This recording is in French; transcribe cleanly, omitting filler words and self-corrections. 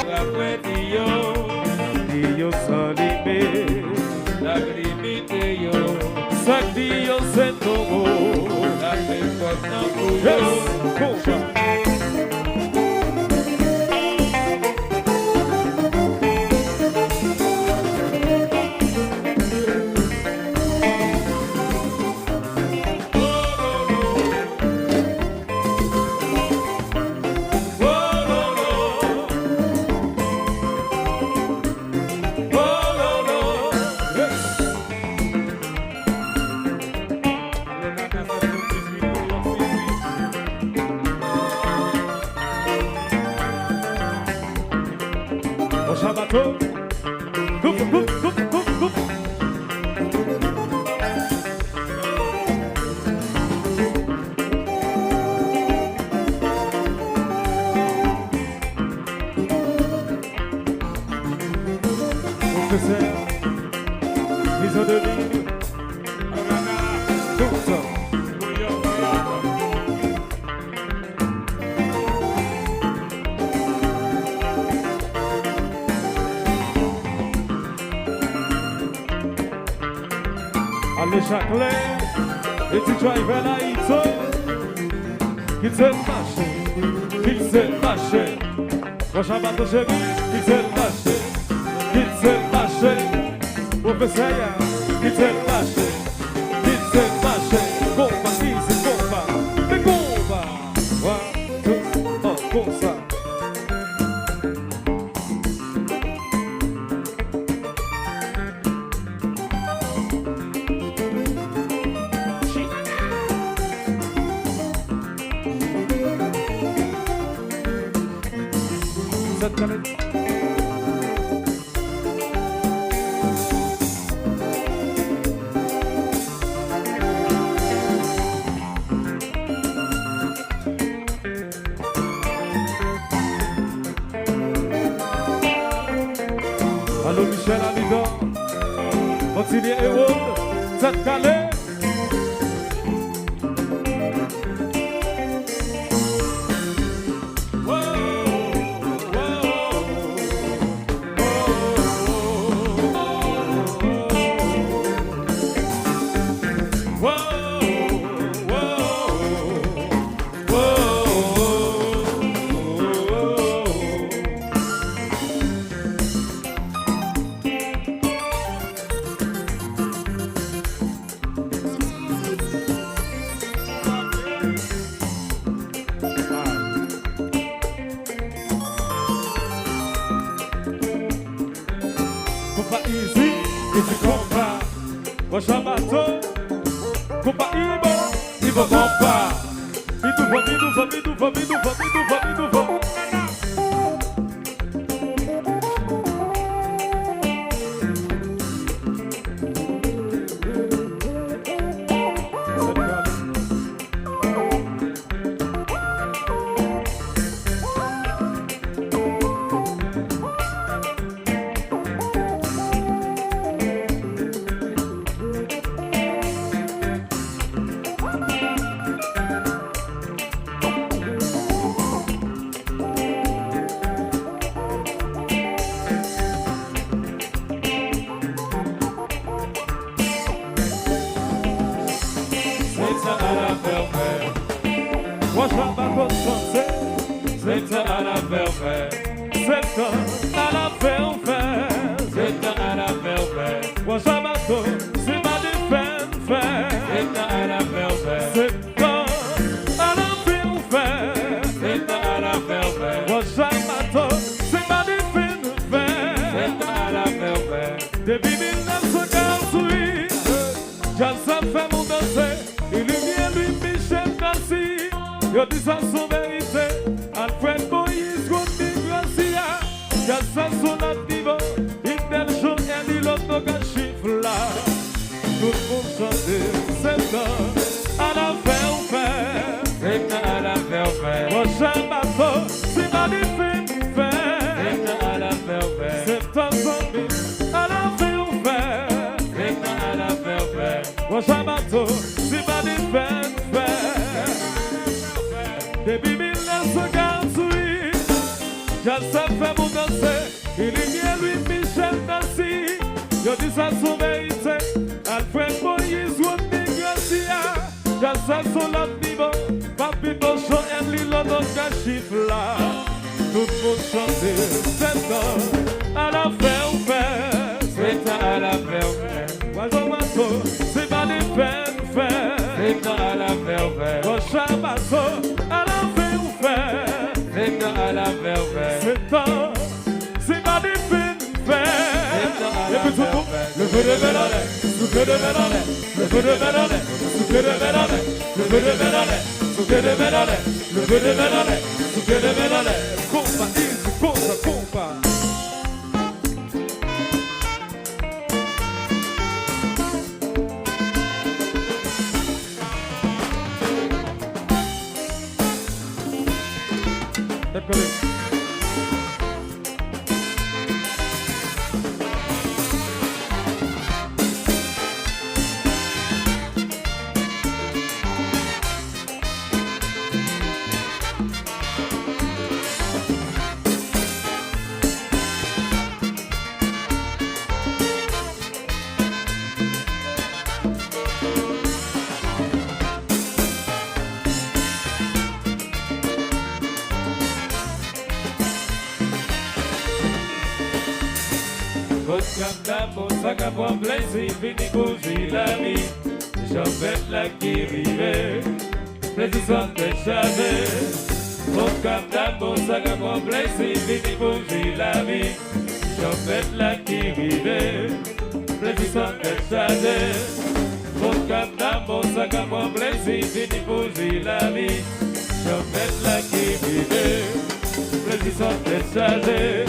Après Dio salime, la limite yo, sac Dio sento, la peine yes, Allez Chaclet, et tu drives la hito, qu'il se marche, prochain bateau chéri, qu'il se marche, professeur, qu'il se marche, combat, c'est combat, mais combat, voilà, tout, comme ça. Allô Michel Amidon, Montigny et Wood, cette calée. Septan à la verveille, Septan à la verveille, Septan à la verveille. Moi j'abato, c'est ma défense. Septan à la verveille, Septan à la verveille, Septan à la verveille. Moi j'abato, c'est ma défense. Septan à la verveille. Depuis 1948, j'ai fait mon danser, et lumière lui Michel Cassi. Yo dis ça son vérité. Alfred Moïse, Gondi Gracia, Yassa Sonativo, Indel Jo, et l'autre no chiffre là. Tout le monde chante, Septan à la verveille, Septan à la verveille. Prochain bateau, c'est ma défense. Septan à la verveille, Septan zombie à la verveille, Septan à la verveille. Prochain bateau, c'est ma défense. Depuis 1948, Jalsa fait mon danser, il y a lui Michel Nassi. Yo dis ça son vérité, Alfred Moïse ou Gracia. Jalsa son l'autre niveau, Papito Chante Byen dans le chiffre là. Tout le monde chante, Septan à la faire, Septan à la faire. Oiseau bateau, c'est pas des faire, Septan à la faire. Rocha bateau, à la faire. Septan à la faire. Septan, c'est pas des faire. Et puis tout le monde, le feu de Mèvèy, le feu de Mèvèy, le feu de Mèvèy, le feu de Mèvèy, le feu de Mèvèy, le feu de Mèvèy, le feu de Mèvèy, le feu de Mèvèy. Compa, easy, compa. Ça qu'a pour plaisir, fini bouger la vie. Chanpèt la qui rive, plaisir sans décharger. Mon cap d'amour, ça qu'a pour plaisir, fini bouger la vie. Chanpèt la qui rive, plaisir sans décharger. Mon cap d'amour, ça qu'a pour plaisir, fini bouger la vie. Chanpèt la qui rive, plaisir sans décharger.